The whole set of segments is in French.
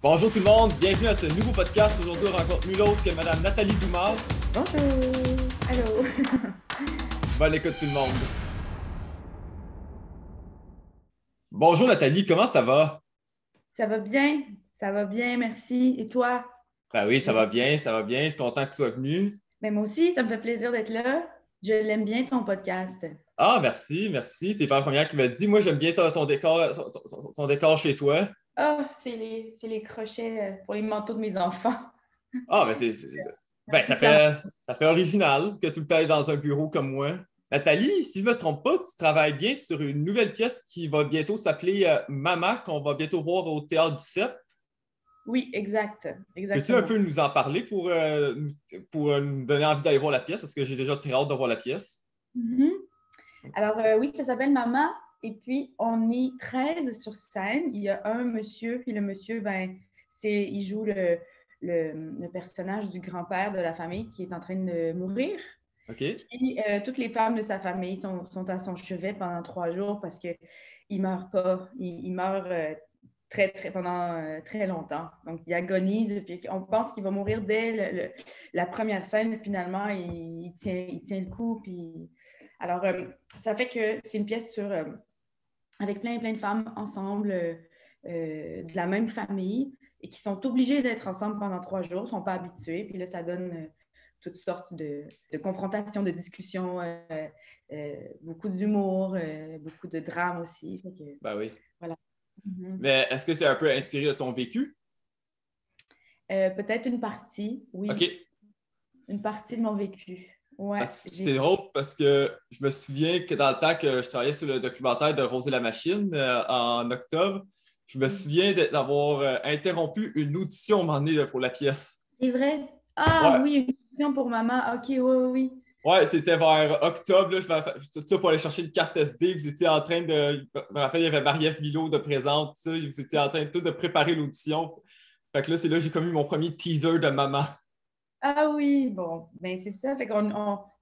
Bonjour tout le monde, bienvenue à ce nouveau podcast. Aujourd'hui, on rencontre nul autre que Madame Nathalie Doumard. Bonjour! Allô! Bonne écoute tout le monde. Bonjour Nathalie, comment ça va? Ça va bien? Ça va bien, merci. Et toi? Ben oui, ça J'ai- va bien, ça va bien. Je suis content que tu sois venu. Ben, moi aussi, ça me fait plaisir d'être là. Je l'aime bien, ton podcast. Ah, merci, merci. T'es pas la première qui m'a dit. Moi, j'aime bien ton décor, ton décor chez toi. Ah, c'est les crochets pour les manteaux de mes enfants. Ah, ben ben, Merci, Clément. ça fait original que tout le temps est dans un bureau comme moi. Nathalie, si je ne me trompe pas, tu travailles bien sur une nouvelle pièce qui va bientôt s'appeler Mama, qu'on va bientôt voir au Théâtre du CEP. Oui, exact. Peux-tu un Exactement. peu nous en parler pour nous donner envie d'aller voir la pièce? Parce que j'ai déjà très hâte de voir la pièce. Mhm. Alors, oui, ça s'appelle Mama. Et puis, on est 13 sur scène. Il y a un monsieur, puis le monsieur, ben, il joue le personnage du grand-père de la famille qui est en train de mourir. OK? Puis, toutes les femmes de sa famille sont à son chevet pendant 3 jours parce qu'il ne meurt pas. Il meurt pendant très longtemps. Donc, il agonise. Puis on pense qu'il va mourir dès la première scène. Finalement, il tient le coup. Puis... Alors, ça fait que c'est une pièce avec plein, plein de femmes ensemble de la même famille et qui sont obligées d'être ensemble pendant 3 jours, ne sont pas habituées. Puis là, ça donne toutes sortes de confrontations, de discussions, beaucoup d'humour, beaucoup de drame aussi. Fait que, Ben oui. voilà. Mhm. Mais est-ce que c'est un peu inspiré de ton vécu? Peut-être une partie, oui, OK. une partie de mon vécu. Ouais, C'est drôle parce que je me souviens que dans le temps que je travaillais sur le documentaire de Rose et la machine en octobre, je me souviens d'avoir interrompu une audition à un moment donné là, pour la pièce. c'est vrai. Ah Ouais, oui, une question pour maman. OK, oui, oui, oui. ouais, c'était vers octobre, là, tout ça pour aller chercher une carte SD. Vous étiez en train de. Je me rappelle, il y avait Marie-Ève Milo de présente, tout ça. Vous étiez en train de préparer l'audition. Fait que là, c'est là que j'ai commis mon premier teaser de maman. Ah oui, bon, ben c'est ça. Fait qu'on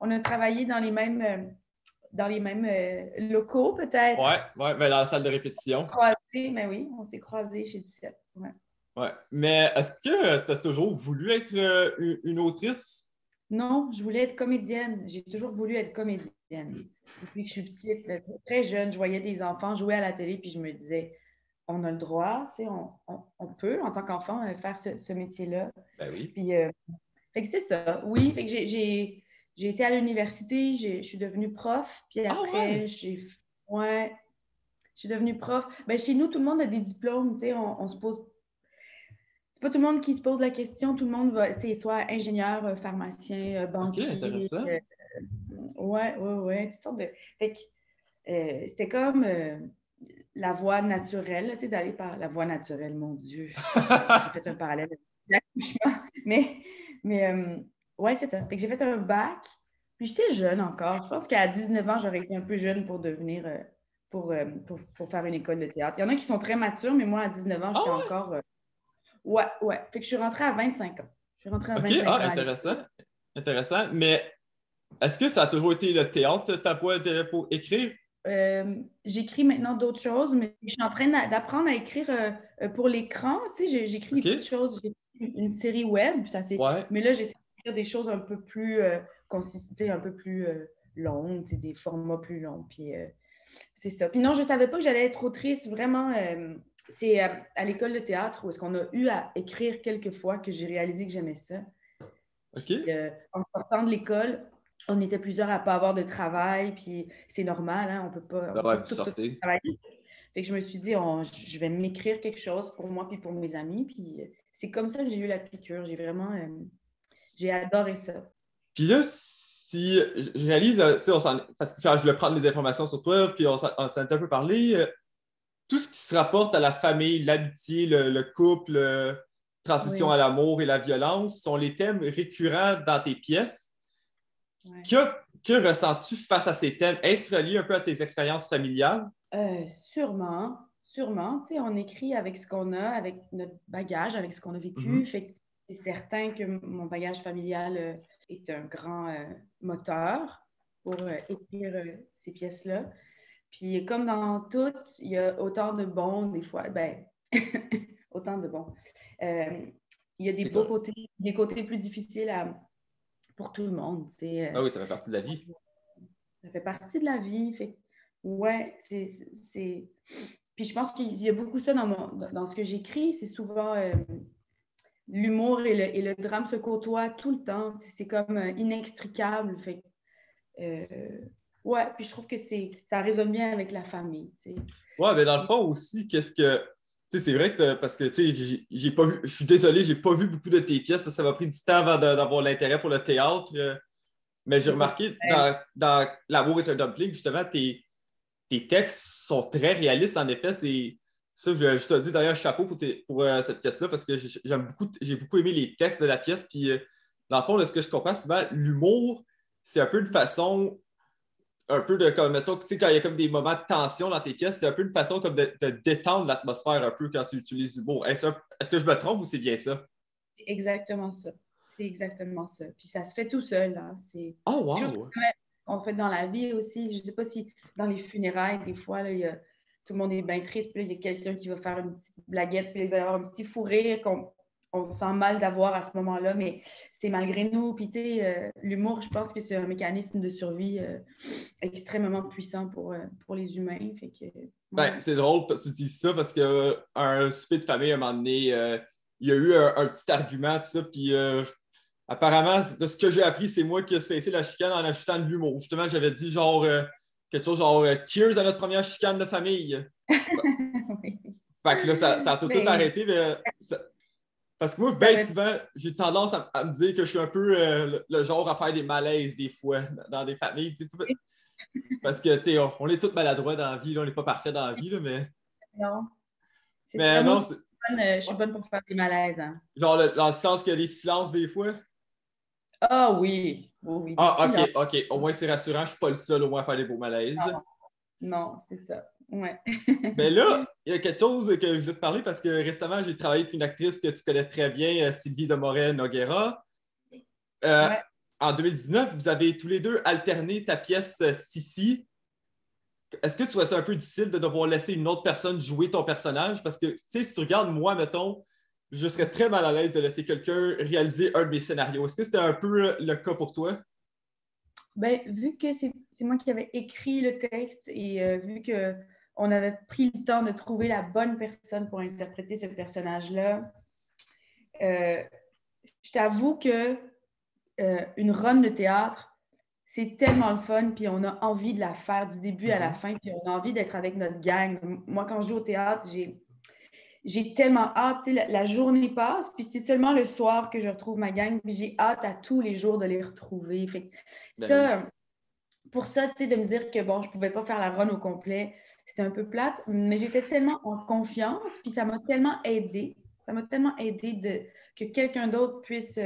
on a travaillé dans les mêmes locaux, Ouais, peut-être. ouais, mais dans la salle de répétition. Croisés, mais oui, on s'est croisés chez Duceppe. Ouais. Ouais. Mais est-ce que tu as toujours voulu être une autrice? Non, je voulais être comédienne. J'ai toujours voulu être comédienne. Depuis que je suis petite, très jeune, je voyais des enfants jouer à la télé, puis je me disais, on a le droit, tu sais, on peut, en tant qu'enfant, faire ce métier-là. Ben oui. Puis, fait que c'est ça, oui. Fait que j'ai été à l'université, je suis devenue prof, puis Ah après, ouais! ouais, je suis devenue prof. Ben, chez nous, tout le monde a des diplômes, tu sais, on se pose. C'est pas tout le monde qui se pose la question, tout le monde va, c'est soit ingénieur, pharmacien, Ok, banquier, intéressant. ouais, ouais, ouais, toutes sortes de. Fait que c'était comme la voie naturelle, tu sais, d'aller par la voie naturelle, mon Dieu. J'ai fait un parallèle avec l'accouchement. Mais ouais, c'est ça. Fait que j'ai fait un bac, puis j'étais jeune encore. Je pense qu'à 19 ans, j'aurais été un peu jeune pour devenir, pour faire une école de théâtre. Il y en a qui sont très matures, mais moi, à 19 ans, Ah j'étais ouais! encore. Ouais, ouais. Fait que je suis rentrée à 25 ans. Je suis rentrée à Ok, 25 ah, ans à intéressant. l'école. Intéressant. Mais est-ce que ça a toujours été le théâtre, ta voie pour écrire? J'écris maintenant d'autres choses, mais je suis en train d'apprendre à écrire pour l'écran. Tu sais, j'écris des Ok? petites choses. J'ai écrit une série web, puis ça c'est. Ouais. Mais là, j'essaie d'écrire des choses un peu plus consistantes, un peu plus longues, tu sais, des formats plus longs. Puis c'est ça. Puis non, je ne savais pas que j'allais être autrice. Vraiment, c'est à l'école de théâtre où est-ce qu'on a eu à écrire quelques fois que j'ai réalisé que j'aimais ça. Ok? Puis en sortant de l'école, on était plusieurs à ne pas avoir de travail, puis c'est normal, hein, on Ah peut ouais, pas vous tout sortez. travailler. Fait que je me suis dit, je vais m'écrire quelque chose pour moi puis pour mes amis. Puis c'est comme ça que j'ai eu la piqûre. J'ai adoré ça. Puis là, si je réalise, tu sais, parce que quand je voulais prendre des informations sur toi, puis on s'en est un peu parlé, tout ce qui se rapporte à la famille, l'amitié, le couple, transmission à Oui, l'amour et la violence sont les thèmes récurrents dans tes pièces. ouais. Que, que ressens-tu face à ces thèmes? Est-ce relié un peu à tes expériences familiales? Sûrement, sûrement. Tu sais, on écrit avec ce qu'on a, avec notre bagage, avec ce qu'on a vécu. Mhm. Fait que c'est certain que mon bagage familial est un grand moteur pour écrire ces pièces-là. Puis comme dans toutes, il y a autant de bons, des fois, ben, autant de bons. Il y a des beaux côtés, des côtés plus difficiles pour tout le monde. Ah oui, ça fait partie de la vie. Ça fait partie de la vie. Ouais, c'est... Puis je pense qu'il y a beaucoup ça dans ce que j'écris. C'est souvent l'humour et le drame se côtoient tout le temps. C'est comme inextricable. Ouais, puis je trouve que ça résonne bien avec la famille. Ouais, mais dans le fond aussi, qu'est-ce que. Tu sais, c'est vrai que parce que tu sais, j'ai pas vu. Je suis désolé, j'ai pas vu beaucoup de tes pièces parce que ça m'a pris du temps avant d'avoir l'intérêt pour le théâtre. Mais j'ai remarqué dans L'amour est un dumpling, justement, tes textes sont très réalistes, en effet. C'est ça, je te dis d'ailleurs chapeau pour cette pièce-là parce que j'ai beaucoup aimé les textes de la pièce. Puis, dans le fond, de ce que je comprends souvent, l'humour, c'est un peu une façon, un peu de comme, mettons, tu sais, quand il y a comme des moments de tension dans tes pièces, c'est un peu une façon comme de détendre l'atmosphère un peu quand tu utilises l'humour. Est-ce que je me trompe ou c'est bien ça? C'est exactement ça. C'est exactement ça. Puis ça se fait tout seul. Hein. C'est Oh, quelque chose wow! qu'on fait dans la vie aussi. Je ne sais pas si dans les funérailles, des fois, là, tout le monde est bien triste. Puis là, il y a quelqu'un qui va faire une petite blaguette. Puis il va y avoir un petit fou rire qu'on sent mal d'avoir à ce moment-là. Mais c'est malgré nous. Puis tu sais, l'humour, je pense que c'est un mécanisme de survie extrêmement puissant pour les humains. Fait que, ouais. Ben, c'est drôle que tu dises ça parce qu'un un souper de famille, à un moment donné, il y a eu un petit argument, tout ça, puis apparemment, de ce que j'ai appris, c'est moi qui ai cessé la chicane en ajoutant de l'humour. Justement, j'avais dit genre quelque chose genre Cheers à notre première chicane de famille. Oui. Fait que là, ça a tout arrêté, mais parce que moi, bien souvent, j'ai tendance à me dire que je suis un peu le genre à faire des malaises des fois dans des familles. Parce que, tu sais, on est tous maladroits dans la vie, là, on n'est pas parfait dans la vie, là, mais. Non. Mais moi non, aussi, je suis bonne pour faire des malaises. Hein. Genre dans le sens qu'il y a des silences des fois. Ah oui, oui, des Ah, silences. ok. Au moins, c'est rassurant, je suis pas le seul au moins à faire des beaux malaises. Non, c'est ça. Ouais. Mais là, il y a quelque chose que je voulais te parler parce que récemment, j'ai travaillé avec une actrice que tu connais très bien, Sylvie Demorel-Noguera. Ouais. En 2019, vous avez tous les deux alterné ta pièce Sissi. Est-ce que tu vois ça un peu difficile de devoir laisser une autre personne jouer ton personnage? Parce que, tu sais, si tu regardes moi, mettons, je serais très mal à l'aise de laisser quelqu'un réaliser un de mes scénarios. Est-ce que c'était un peu le cas pour toi? Ben, vu que c'est moi qui avais écrit le texte et vu qu'on avait pris le temps de trouver la bonne personne pour interpréter ce personnage-là, je t'avoue que une run de théâtre, c'est tellement le fun, puis on a envie de la faire du début à la fin, puis on a envie d'être avec notre gang. Moi, quand je joue au théâtre, j'ai tellement hâte. La journée passe, puis c'est seulement le soir que je retrouve ma gang, puis j'ai hâte à tous les jours de les retrouver. Fait que ça, pour ça, de me dire que bon, je ne pouvais pas faire la run au complet, c'était un peu plate, mais j'étais tellement en confiance, puis ça m'a tellement aidé. Ça m'a tellement aidé que quelqu'un d'autre puisse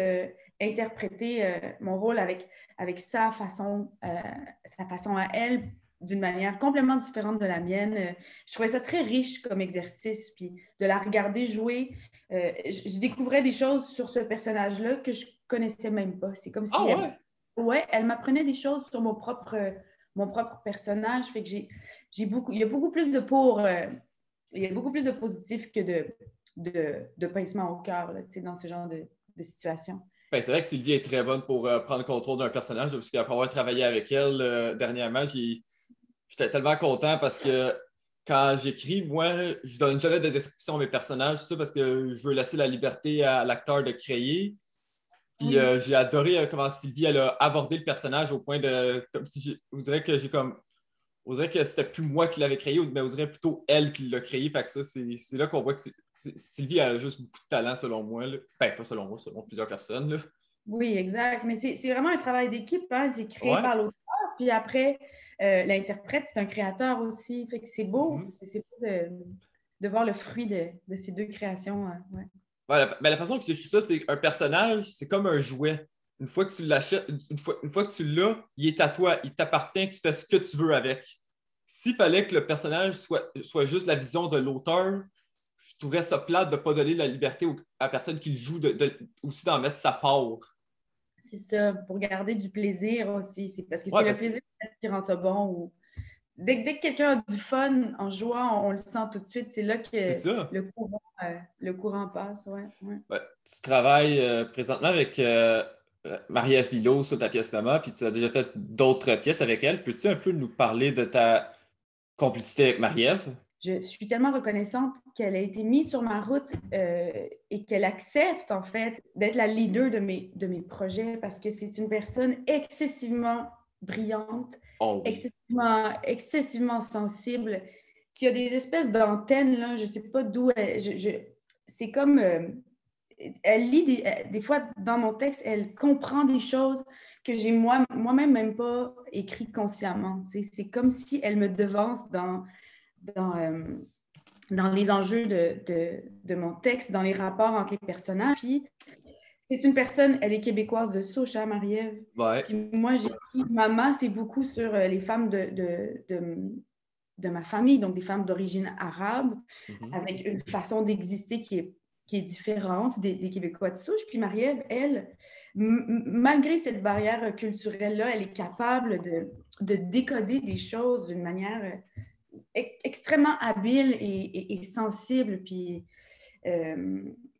interpréter mon rôle avec sa façon à elle, d'une manière complètement différente de la mienne. Je trouvais ça très riche comme exercice, puis de la regarder jouer, je découvrais des choses sur ce personnage-là que je connaissais même pas. C'est comme si Ah ouais? elle m'apprenait des choses sur mon propre personnage. Fait que il y a beaucoup plus il y a beaucoup plus de positif que de pincement au cœur là, dans ce genre de situation. Ben, c'est vrai que Sylvie est très bonne pour prendre le contrôle d'un personnage, parce qu'après avoir travaillé avec elle dernièrement, j'étais tellement content parce que quand j'écris, moi, je donne jamais de description à mes personnages, ça, parce que je veux laisser la liberté à l'acteur de créer. Puis j'ai adoré comment Sylvie elle a abordé le personnage au point de. Comme si on dirait que j'ai comme. On dirait que c'était plus moi qui l'avais créé, mais on dirait plutôt elle qui l'a créé. Fait que ça, c'est là qu'on voit que Sylvie a juste beaucoup de talent selon moi. Là. Ben, pas selon moi, selon plusieurs personnes. Là. Oui, exact. Mais c'est vraiment un travail d'équipe. Hein? C'est créé Ouais. par l'auteur. Puis après, l'interprète, c'est un créateur aussi. Fait que c'est beau. C'est beau de voir le fruit de ces deux créations. Ouais. Ouais, la façon que j'écris ça, c'est un personnage, c'est comme un jouet. Une fois que tu l'achètes, une fois que tu l'as, il est à toi, il t'appartient, tu fais ce que tu veux avec. S'il fallait que le personnage soit juste la vision de l'auteur, je trouverais ça plate de ne pas donner la liberté à la personne qui le joue, aussi d'en mettre sa part. C'est ça, pour garder du plaisir aussi. C'est parce que Ouais, c'est le plaisir qui rend ça bon. dès que quelqu'un a du fun en jouant, on le sent tout de suite. C'est là que C'est ça. le courant passe. Ouais, ouais. Ouais. Tu travailles présentement avec Marie-Ève Bilot sur ta pièce Mama, puis tu as déjà fait d'autres pièces avec elle. Peux-tu un peu nous parler de ta complicité avec Marie-Ève? Je suis tellement reconnaissante qu'elle a été mise sur ma route et qu'elle accepte, en fait, d'être la leader de mes projets parce que c'est une personne excessivement brillante, Oh oui. excessivement sensible, qui a des espèces d'antennes, là, je ne sais pas d'où elle... c'est comme... elle lit des fois dans mon texte, elle comprend des choses que j'ai moi-même même pas écrites consciemment. C'est comme si elle me devance dans, dans les enjeux de mon texte, dans les rapports entre les personnages. Puis, c'est une personne, elle est québécoise de souche, hein, Marie-Ève. Ouais. Puis moi, j'ai pris ma main, c'est beaucoup sur les femmes de ma famille, donc des femmes d'origine arabe, avec une façon d'exister qui est différente des Québécois de souche. Puis Marie-Ève, elle, malgré cette barrière culturelle-là, elle est capable de décoder des choses d'une manière extrêmement habile et sensible. Puis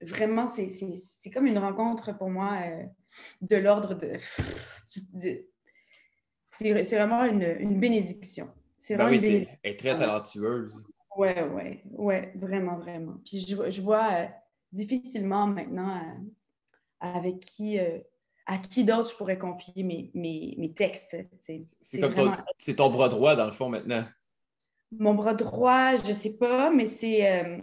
vraiment, c'est comme une rencontre pour moi de l'ordre c'est vraiment une bénédiction. C'est Ben vraiment oui, une bénédiction. elle est très talentueuse. Ouais, vraiment, vraiment. Puis je vois difficilement maintenant à qui d'autre je pourrais confier mes textes. C'est C'est comme vraiment c'est ton bras droit, dans le fond, maintenant. mon bras droit, je sais pas, mais c'est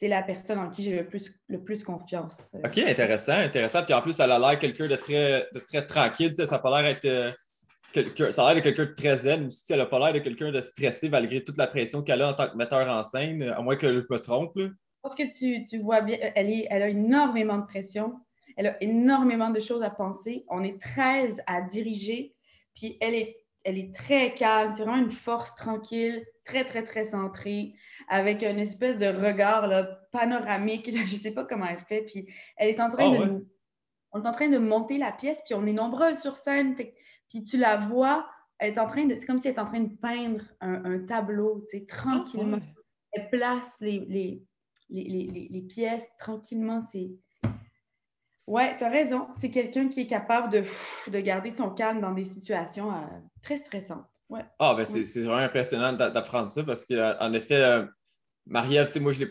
la personne en qui j'ai le plus confiance. OK, intéressant, intéressant. Puis en plus, elle a l'air quelqu'un de très tranquille. Tu sais, ça n'a pas l'air d'être ça a l'air de quelqu'un de très zen aussi. Elle n'a pas l'air de quelqu'un de stressé malgré toute la pression qu'elle a en tant que metteur en scène, à moins que je me trompe. Là. Parce que tu vois bien, elle a énormément de pression, elle a énormément de choses à penser. On est 13 à diriger, puis elle est très calme. C'est vraiment une force tranquille, très, très, très centrée, avec une espèce de regard là, panoramique. Là, je ne sais pas comment elle fait. Puis elle est en train Ah de ouais. nous. On est en train de monter la pièce, puis on est nombreuses sur scène. Puis tu la vois, elle est en train de. C'est comme si elle est en train de peindre un tableau, tu sais, Ah tranquillement. ouais. Elle place les pièces tranquillement. Ouais, tu as raison. C'est quelqu'un qui est capable de garder son calme dans des situations très stressantes. Ouais. Ah, ben Ouais. c'est vraiment impressionnant d'apprendre ça parce qu'en effet, Marie-Ève, tu sais, moi, je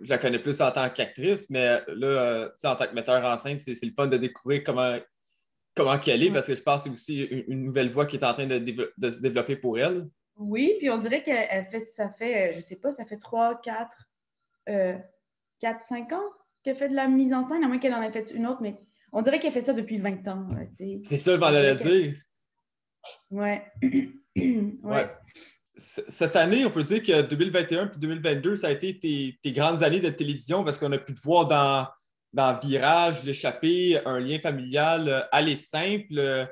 la connais plus en tant qu'actrice, mais là, tu sais, en tant que metteur en scène, c'est le fun de découvrir comment qu'elle est parce que je pense que c'est aussi une nouvelle voie qui est en train de se développer pour elle. Oui, puis on dirait ça fait, je sais pas, ça fait 3, 4, 5 ans qu'elle fait de la mise en scène, à moins qu'elle en ait fait une autre, mais on dirait qu'elle fait ça depuis 20 ans. Tu sais. C'est ça, je m'en On allais dirait qu'elle... dire. Ouais. Ouais. Ouais. Cette année, on peut dire que 2021 puis 2022, ça a été tes grandes années de télévision parce qu'on a pu te voir dans Virage, L'échappée, Un lien familial, Aller simple.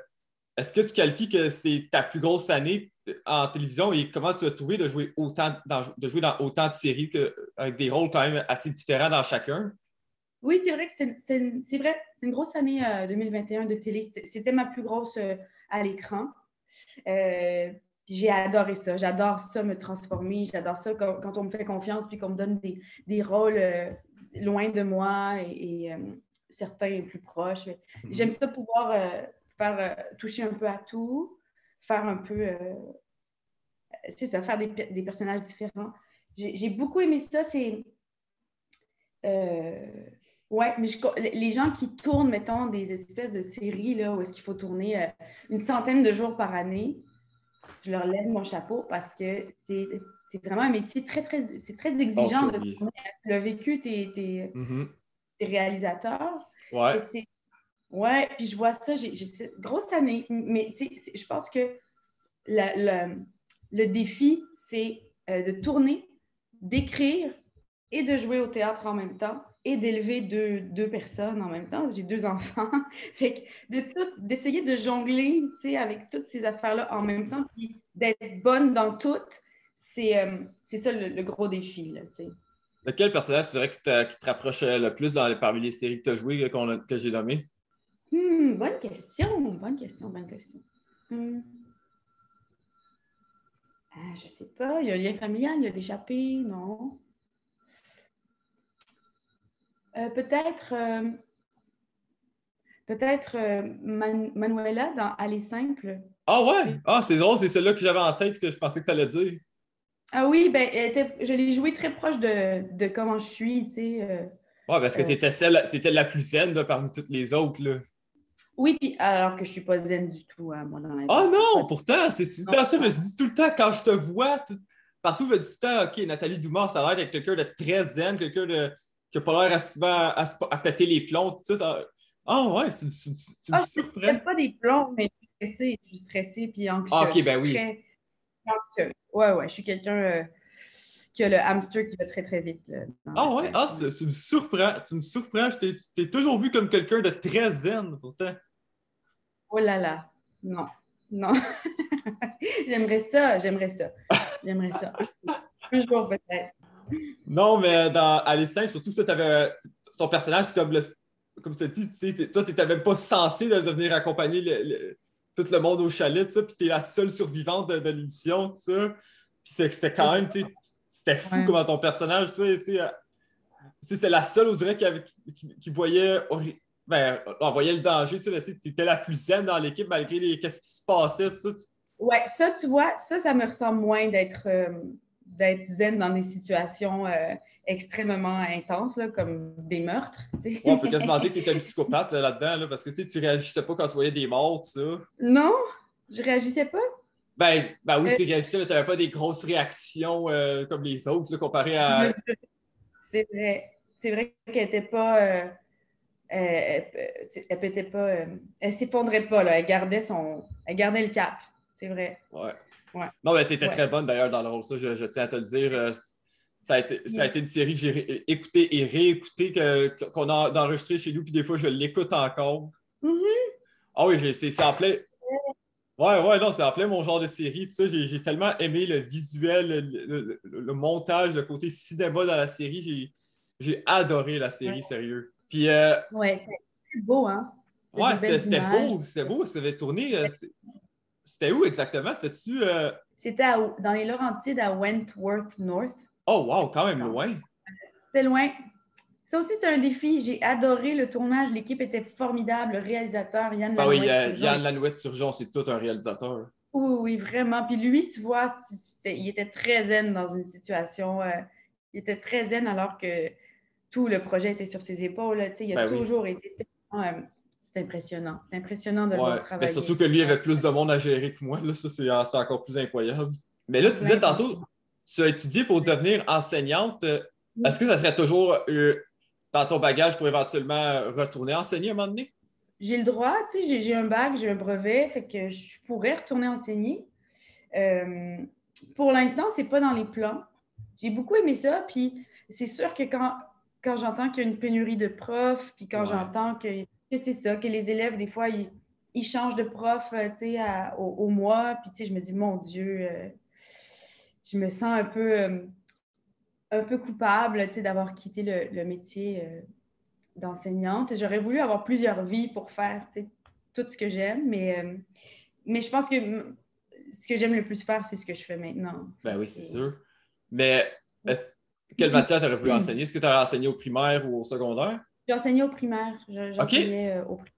Est-ce que tu qualifies que c'est ta plus grosse année en télévision et comment tu as trouvé de jouer de jouer dans autant de séries avec des rôles quand même assez différents dans chacun? Oui, c'est vrai que c'est vrai. C'est une grosse année 2021 de télé. C'était ma plus grosse à l'écran. J'ai adoré ça. J'adore ça, me transformer. J'adore ça quand on me fait confiance puis qu'on me donne des rôles loin de moi et certains plus proches. J'aime ça pouvoir faire toucher un peu à tout, faire un peu, c'est ça, faire des personnages différents. J'ai beaucoup aimé ça. Euh, ouais, mais les gens qui tournent, mettons, des espèces de séries là, où est-ce qu'il faut tourner une centaine de jours par année, je leur lève mon chapeau parce que c'est vraiment un métier c'est très Oh que exigeant de oui. tourner. Tu l'as vécu, Mhm. tes réalisateurs. Ouais. Fait que ouais, puis je vois ça, j'ai cette grosse année, mais je pense que le défi, c'est de tourner, d'écrire et de jouer au théâtre en même temps et d'élever deux personnes en même temps. J'ai 2 enfants. Fait que d'essayer de jongler avec toutes ces affaires-là en même temps, puis d'être bonne dans toutes, c'est ça le gros défi. Là, Lequel personnage tu dirais qui te rapproche le plus parmi les séries que tu as jouées que j'ai nommées? Bonne question, bonne question, bonne question. Je sais pas. Il y a le lien familial, il y a l'échappée, non. Peut-être Manuela dans Aller simple. Ah ouais? Ah, c'est drôle, c'est celle-là que j'avais en tête que je pensais que tu allais dire. Ah oui, ben, je l'ai joué très proche de comment je suis, tu sais. Ouais, parce que t'étais la plus zen là, parmi toutes les autres, là. Oui, puis alors que je suis pas zen du tout, hein, moi, dans la Oh vie. Pas non, de- pourtant, c'est tout le temps ça, je me dis tout le temps quand je te vois, partout, je me dis tout le temps, OK, Nathalie Dumas, ça a l'air d'être quelqu'un de très zen, qui n'a pas l'air souvent à péter les plombs, tout ça. Ah ouais, tu me Ah, je surprends. fais pas des plombs, mais je suis stressée puis Ah, anxieuse. OK, Je ben suis oui. très anxieuse. Ouais, ouais, je suis quelqu'un qui a le hamster qui va très, très vite là, dans Ah la ouais, vie. ah, Ouais. tu me surprends, tu me surprends. Je t'ai toujours vu comme quelqu'un de très zen, pourtant. Oh là là, non, non. J'aimerais ça, j'aimerais ça, j'aimerais ça. Un jour peut-être. Non, mais dans Alice 5, surtout, toi, ton personnage, comme tu as dit, toi, tu n'étais même pas censé de venir accompagner tout le monde au chalet, puis tu es la seule survivante de l'émission, tout ça. Puis c'est quand même, c'était fou Ouais. comment ton personnage, toi, c'est la seule, on dirait, qui voyait, ben, on voyait le danger, tu étais la plus zen dans l'équipe malgré qu'est-ce qui se passait, tout ça. Ouais, ça, tu vois, ça me ressemble moins d'être zen dans des situations extrêmement intenses, là, comme des meurtres. Tu sais. Ouais, on peut quasiment dire que tu étais un psychopathe là-dedans, là, parce que tu réagissais pas quand tu voyais des morts, tout ça. Non, je réagissais pas. Ben oui, Euh, tu réagissais, mais tu n'avais pas des grosses réactions comme les autres, là, comparé je- à. je- c'est vrai. C'est vrai qu'elle était pas. Elle pétait pas. Elle s'effondrait pas, là. Elle gardait le cap. C'est vrai. Ouais. Ouais. Non, mais c'était Ouais. très bonne d'ailleurs dans le rôle, ça, je tiens à te le dire. Ça a Ouais. été une série que j'ai écoutée et réécoutée, qu'on a enregistrée chez nous, puis des fois, je l'écoute encore. Mhm. Ah oui, c'est en plein. Ouais, ouais, non, c'est en plein mon genre de série. Tout ça, j'ai tellement aimé le visuel, le montage, le côté cinéma dans la série. J'ai adoré la Ouais. série, sérieux. Puis, Ouais, c'est beau, hein? C'est ouais, des belles c'était images. beau, c'était beau. Ça avait tourné. C'était où exactement? C'était-tu. C'était dans les Laurentides à Wentworth North. Oh, wow, quand même Donc, loin. c'était loin. Ça aussi, c'était un défi. J'ai adoré le tournage. L'équipe était formidable. Le réalisateur, Yann Ah oui, Lanouette-Turgeon. Yann Lanouette-Turgeon, c'est tout un réalisateur. Oui, oui, vraiment. Puis lui, tu vois, il était très zen dans une situation. Il était très zen alors que tout le projet était sur ses épaules. Là. Tu sais, il a Ben oui. toujours été tellement, c'est impressionnant. C'est impressionnant de le Ouais. voir Mais travailler. surtout que lui Ouais. avait plus de monde à gérer que moi. Là, ça, c'est encore plus incroyable. Mais là, En tu disais plein temps. tantôt, tu as étudié pour devenir enseignante. Est-ce Oui. que ça serait toujours dans ton bagage pour éventuellement retourner enseigner à un moment donné? J'ai le droit, tu sais, j'ai un bac, j'ai un brevet, fait que je pourrais retourner enseigner. Euh, pour l'instant, c'est pas dans les plans. J'ai beaucoup aimé ça, puis c'est sûr que quand j'entends qu'il y a une pénurie de profs, puis quand Ouais. j'entends que c'est ça, que les élèves, des fois, ils changent de prof, tu sais, au mois, puis tu sais, je me dis, mon Dieu, je me sens un peu coupable, tu sais, d'avoir quitté le métier d'enseignante. J'aurais voulu avoir plusieurs vies pour faire, tu sais, tout ce que j'aime, mais je pense que ce que j'aime le plus faire, c'est ce que je fais maintenant. Fait Ben que oui, c'est sûr. Mais ouais. est-ce- quelle matière tu aurais voulu enseigner? Est-ce que tu aurais enseigné au primaire ou au secondaire? J'ai enseigné au primaire. OK. J'enseignais au primaire.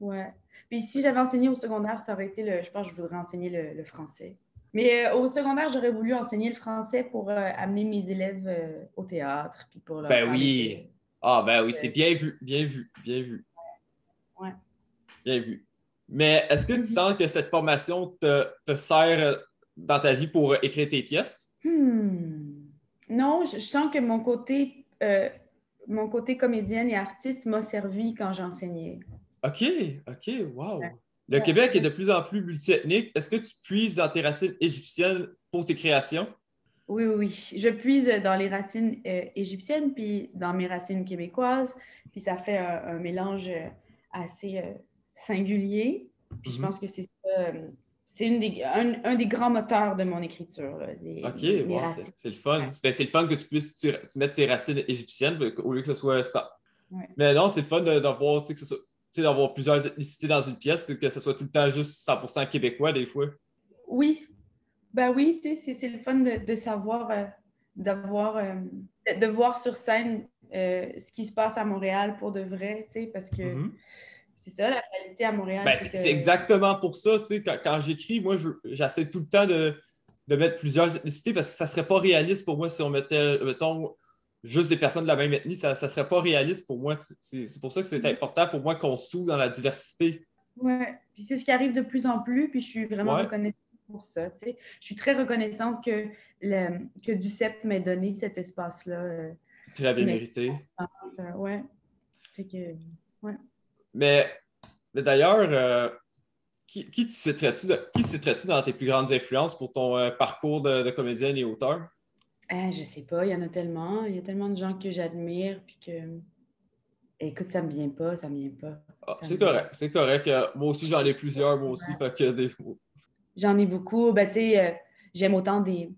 Ouais. Puis si j'avais enseigné au secondaire, ça aurait été je pense que je voudrais enseigner le français. Mais au secondaire, j'aurais voulu enseigner le français pour amener mes élèves au théâtre, puis pour leur Ben faire oui. découvrir. Ah, ben oui, c'est euh, bien vu, bien vu, bien vu, ouais. bien vu. Mais est-ce que tu Mhm. sens que cette formation te sert dans ta vie pour écrire tes pièces? Hmm. Non, je sens que mon côté comédienne et artiste m'a servi quand j'enseignais. OK, OK, Ouais. wow. Le Ouais, Québec est ouais. de plus en plus multiethnique. Est-ce que tu puises dans tes racines égyptiennes pour tes créations? Oui, oui, oui. Je puise dans les racines égyptiennes, puis dans mes racines québécoises, puis ça fait un mélange assez singulier. Puis je pense Mhm. que c'est ça, c'est un des grands moteurs de mon écriture, là, OK, mes wow, racines. c'est le fun. Ouais, C'est le fun que tu puisses tu mettes tes racines égyptiennes au lieu que ce soit ça. ouais. Mais non, c'est le fun d'avoir, tu sais, d'avoir plusieurs ethnicités dans une pièce, que ce soit tout le temps juste 100% québécois des fois. Oui, Ben oui, c'est le fun de savoir, d'avoir, de voir sur scène ce qui se passe à Montréal pour de vrai, tu sais, parce que Mhm. c'est ça, la réalité à Montréal, Ben, c'est c'est que... exactement pour ça, tu sais, quand j'écris, moi, j'essaie tout le temps de mettre plusieurs ethnicités parce que ça serait pas réaliste pour moi si on mettait, mettons, juste des personnes de la même ethnie, ça serait pas réaliste pour moi. C'est pour ça que c'est important pour moi qu'on s'ouvre dans la diversité. Ouais, puis c'est ce qui arrive de plus en plus, puis je suis vraiment Ouais, reconnaissante pour ça, tu sais. Je suis très reconnaissante que Duceppe m'ait donné cet espace-là, très qui bien m'est... mérité. Ouais, fait que... Ouais. Mais, mais d'ailleurs, qui citerais-tu dans tes plus grandes influences pour ton parcours de comédienne et auteur? Je sais pas, il y en a tellement. Il y a tellement de gens que j'admire, puis que... Écoute, ça me vient pas, ça me vient pas. Ah, Ça c'est me... correct, c'est correct. Moi aussi, j'en ai plusieurs, moi aussi. Fait que J'en ai beaucoup. Ben, tu sais, j'aime autant des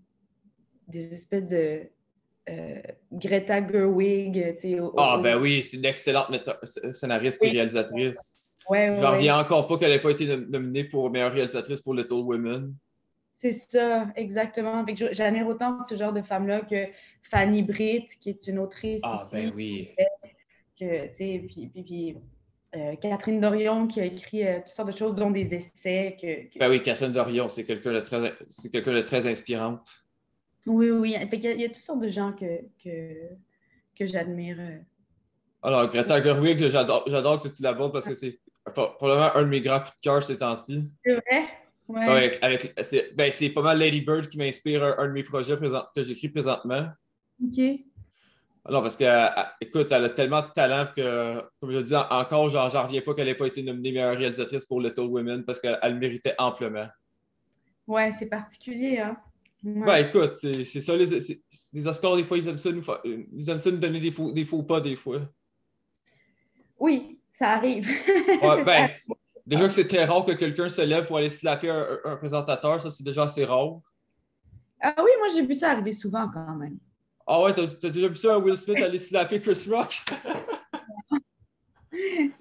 espèces de Greta Gerwig, tu sais, Ah, ben oui, c'est une excellente scénariste et Oui, réalisatrice. ouais, Je ouais, n'en reviens ouais. encore pas qu'elle n'ait pas été nominée pour meilleure réalisatrice pour Little Women. C'est ça, exactement. Fait que j'admire autant ce genre de femme-là que Fanny Britt, qui est une autrice Ah, ben ici, oui. que, tu sais, puis Catherine Dorion qui a écrit toutes sortes de choses, dont des essais. Ben oui, Catherine Dorion, c'est quelqu'un de très inspirante. Oui, oui. Fait qu'il y a toutes sortes de gens que j'admire. Alors, Greta Gerwig, j'adore que tu l'abordes parce que c'est probablement un de mes grands coups de cœur ces temps-ci. C'est vrai? Ben Ouais. c'est pas mal Lady Bird qui m'inspire un de mes projets que j'écris présentement. OK. Non, parce que, écoute, elle a tellement de talent que, comme je dis encore, j'en reviens pas qu'elle n'ait pas été nominée meilleure réalisatrice pour Little Women parce qu'elle le méritait amplement. Ouais, c'est particulier, hein? Ben, Ouais. écoute, c'est ça, les Oscars, des fois, ils aiment ça nous donner des faux pas, des fois. Oui, ça arrive. Ouais, Ça ben, déjà que arrive. c'est très rare que quelqu'un se lève pour aller slapper un présentateur, ça, c'est déjà assez rare. Ah oui, moi j'ai vu ça arriver souvent quand même. Ah ouais, t'as déjà vu ça, Will Smith aller slapper Chris Rock?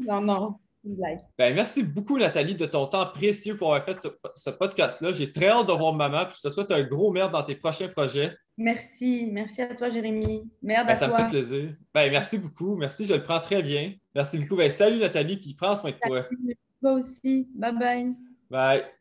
Non, non, c'est une blague. Ben, merci beaucoup, Nathalie, de ton temps précieux pour avoir fait ce podcast-là. J'ai très hâte de voir maman, puis je te souhaite un gros merde dans tes prochains projets. Merci. Merci à toi, Jérémy. Merde Ben, à ça me fait toi. plaisir. Ben, merci beaucoup. Merci, je le prends très bien. Merci beaucoup. Ben, salut, Nathalie, puis prends soin de toi. Salut. Toi aussi. Bye bye. Bye.